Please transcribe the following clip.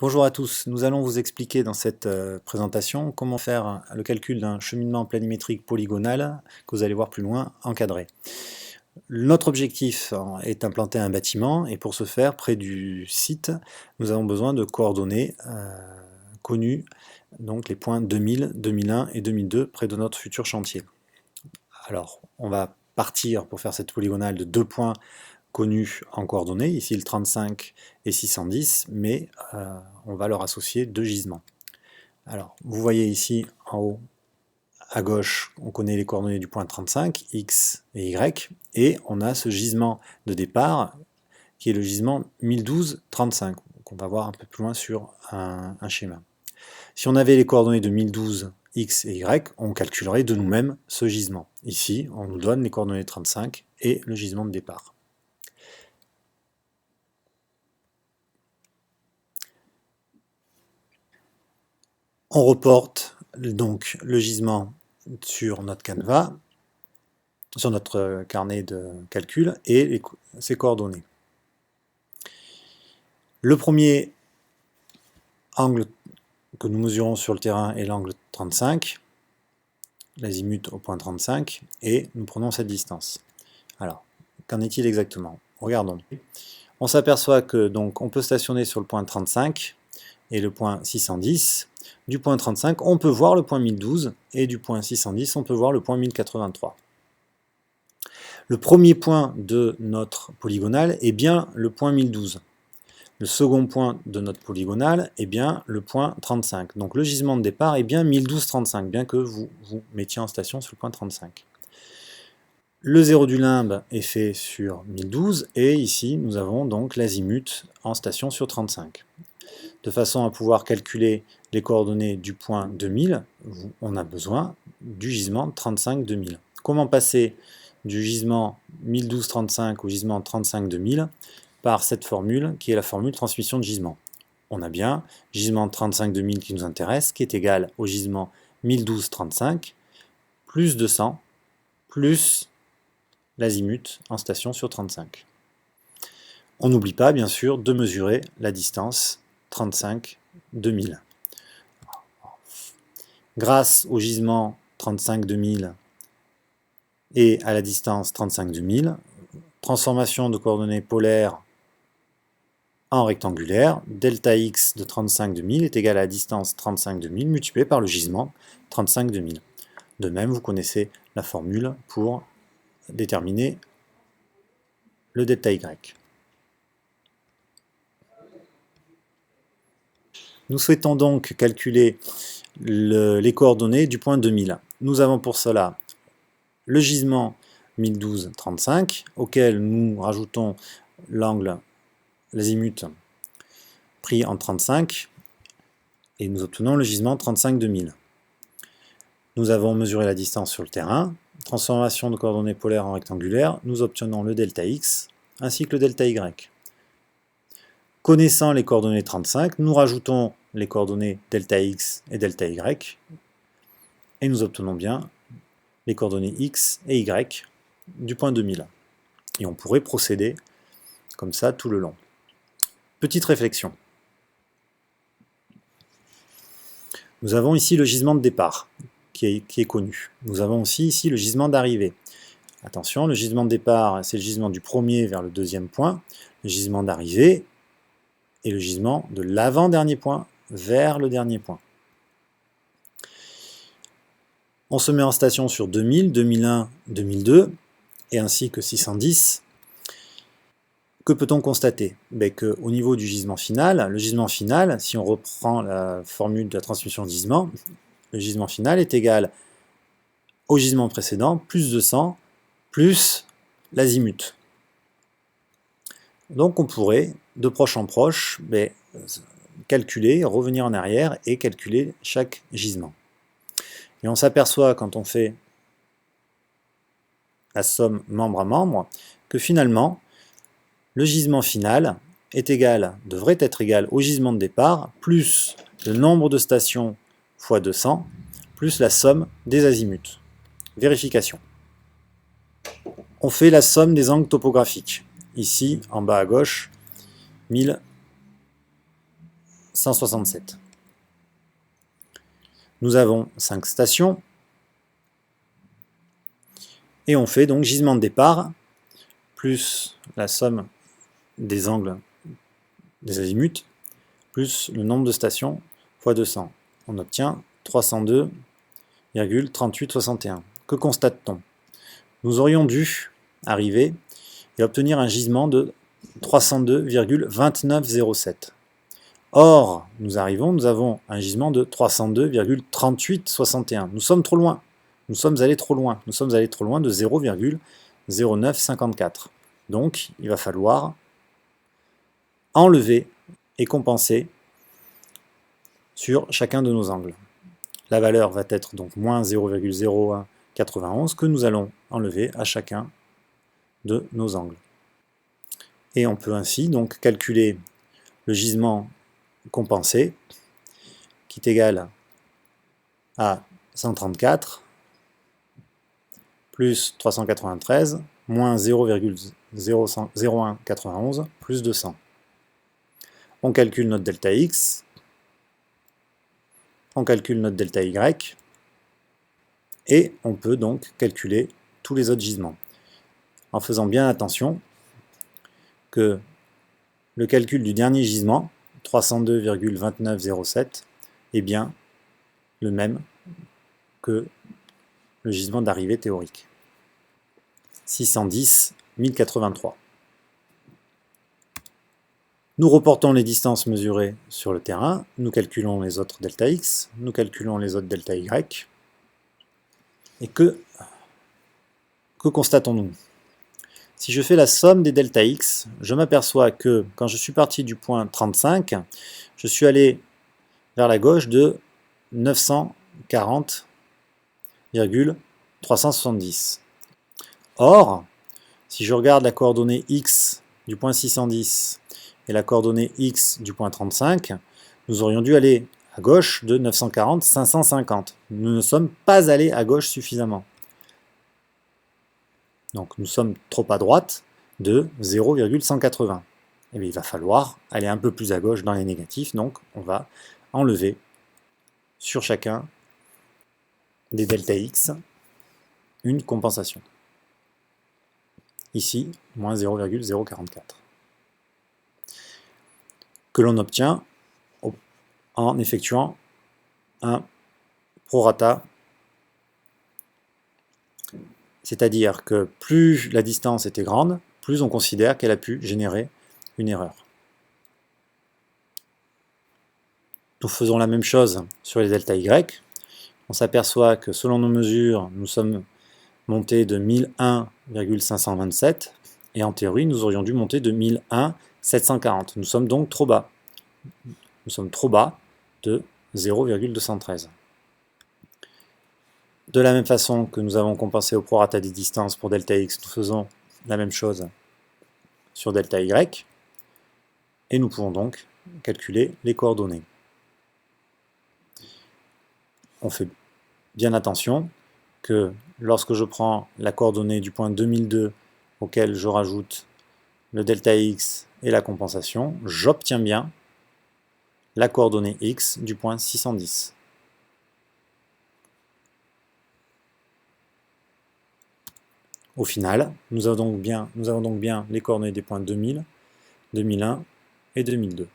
Bonjour à tous, nous allons vous expliquer dans cette présentation comment faire le calcul d'un cheminement planimétrique polygonal que vous allez voir plus loin encadré. Notre objectif est d'implanter un bâtiment et pour ce faire, près du site, nous avons besoin de coordonnées connues, donc les points 2000, 2001 et 2002 près de notre futur chantier. Alors, on va partir pour faire cette polygonale de deux points connus en coordonnées, ici le 35 et 610, mais on va leur associer deux gisements. Alors, vous voyez ici en haut, à gauche, on connaît les coordonnées du point 35, x et y, et on a ce gisement de départ qui est le gisement 1012-35, qu'on va voir un peu plus loin sur un schéma. Si on avait les coordonnées de 1012, x et y, on calculerait de nous-mêmes ce gisement. Ici, on nous donne les coordonnées 35 et le gisement de départ. On reporte donc le gisement sur notre canevas, sur notre carnet de calcul et ses coordonnées. Le premier angle que nous mesurons sur le terrain est l'angle 35, l'azimut au point 35, et nous prenons cette distance. Alors, qu'en est-il exactement? Regardons. On s'aperçoit que donc on peut stationner sur le point 35 et le point 610. Du point 35, on peut voir le point 1012, et du point 610, on peut voir le point 1083. Le premier point de notre polygonale est bien le point 1012. Le second point de notre polygonale est bien le point 35. Donc le gisement de départ est bien 1012-35, bien que vous vous mettiez en station sur le point 35. Le zéro du limbe est fait sur 1012, et ici nous avons donc l'azimut en station sur 35. De façon à pouvoir calculer les coordonnées du point 2000, on a besoin du gisement 35-2000. Comment passer du gisement 1012-35 au gisement 35-2000? Par cette formule qui est la formule transmission de gisement. On a bien gisement 35-2000 qui nous intéresse, qui est égal au gisement 1012-35 plus 200 plus l'azimut en station sur 35. On n'oublie pas bien sûr de mesurer la distance 35-2000. Grâce au gisement 35-2000 et à la distance 35-2000, transformation de coordonnées polaires en rectangulaire, delta x de 35-2000 est égal à la distance 35-2000 multipliée par le gisement 35-2000. De même, vous connaissez la formule pour déterminer le delta y. Nous souhaitons donc calculer les coordonnées du point 2000. Nous avons pour cela le gisement 1012-35, auquel nous rajoutons l'angle, l'azimut pris en 35, et nous obtenons le gisement 35-2000. Nous avons mesuré la distance sur le terrain, transformation de coordonnées polaires en rectangulaire, nous obtenons le delta x ainsi que le delta y. Connaissant les coordonnées 35, nous rajoutons les coordonnées delta x et delta y, et nous obtenons bien les coordonnées x et y du point 2000. Et on pourrait procéder comme ça tout le long. Petite réflexion. Nous avons ici le gisement de départ, qui est connu. Nous avons aussi ici le gisement d'arrivée. Attention, le gisement de départ, c'est le gisement du premier vers le deuxième point. Le gisement d'arrivée est le gisement de l'avant-dernier point vers le dernier point. On se met en station sur 2000, 2001, 2002, et ainsi que 610. Que peut-on constater? Qu'au niveau du gisement final, le gisement final, si on reprend la formule de la transmission de gisement, le gisement final est égal au gisement précédent, plus 200, plus l'azimut. Donc on pourrait, de proche en proche, calculer, revenir en arrière et calculer chaque gisement. Et on s'aperçoit, quand on fait la somme membre à membre, que finalement, le gisement final devrait être égal au gisement de départ, plus le nombre de stations fois 200, plus la somme des azimuts. Vérification. On fait la somme des angles topographiques. Ici, en bas à gauche, 1000 167. Nous avons 5 stations, et on fait donc gisement de départ, plus la somme des angles des azimuts, plus le nombre de stations, fois 200. On obtient 302,3861. Que constate-t-on? Nous aurions dû arriver et obtenir un gisement de 302,2907. Or, nous avons un gisement de 302,3861. Nous sommes trop loin. Nous sommes allés trop loin. Nous sommes allés trop loin de 0,0954. Donc, il va falloir enlever et compenser sur chacun de nos angles. La valeur va être donc moins 0,0191 que nous allons enlever à chacun de nos angles. Et on peut ainsi donc calculer le gisement compensé qui est égal à 134 plus 393 moins 0,0191 plus 200. On calcule notre delta x, on calcule notre delta y, et on peut donc calculer tous les autres gisements. En faisant bien attention que le calcul du dernier gisement, 302,2907, est bien le même que le gisement d'arrivée théorique. 610 1083. Nous reportons les distances mesurées sur le terrain, nous calculons les autres delta x, nous calculons les autres delta y, et que constatons-nous? Si je fais la somme des delta x, je m'aperçois que quand je suis parti du point 35, je suis allé vers la gauche de 940,370. Or, si je regarde la coordonnée x du point 610 et la coordonnée x du point 35, nous aurions dû aller à gauche de 940,550. Nous ne sommes pas allés à gauche suffisamment. Donc nous sommes trop à droite de 0,180. Et bien, il va falloir aller un peu plus à gauche dans les négatifs, donc on va enlever sur chacun des delta x une compensation. Ici, moins 0,044. Que l'on obtient en effectuant un prorata, c'est-à-dire que plus la distance était grande, plus on considère qu'elle a pu générer une erreur. Nous faisons la même chose sur les delta y. On s'aperçoit que selon nos mesures, nous sommes montés de 1001,527 et en théorie, nous aurions dû monter de 1001,740. Nous sommes donc trop bas. Nous sommes trop bas de 0,213. De la même façon que nous avons compensé au prorata des distances pour delta x, nous faisons la même chose sur delta y, et nous pouvons donc calculer les coordonnées. On fait bien attention que lorsque je prends la coordonnée du point 2002 auquel je rajoute le delta x et la compensation, j'obtiens bien la coordonnée x du point 610. Au final, nous avons donc bien les coordonnées des points 2000, 2001 et 2002.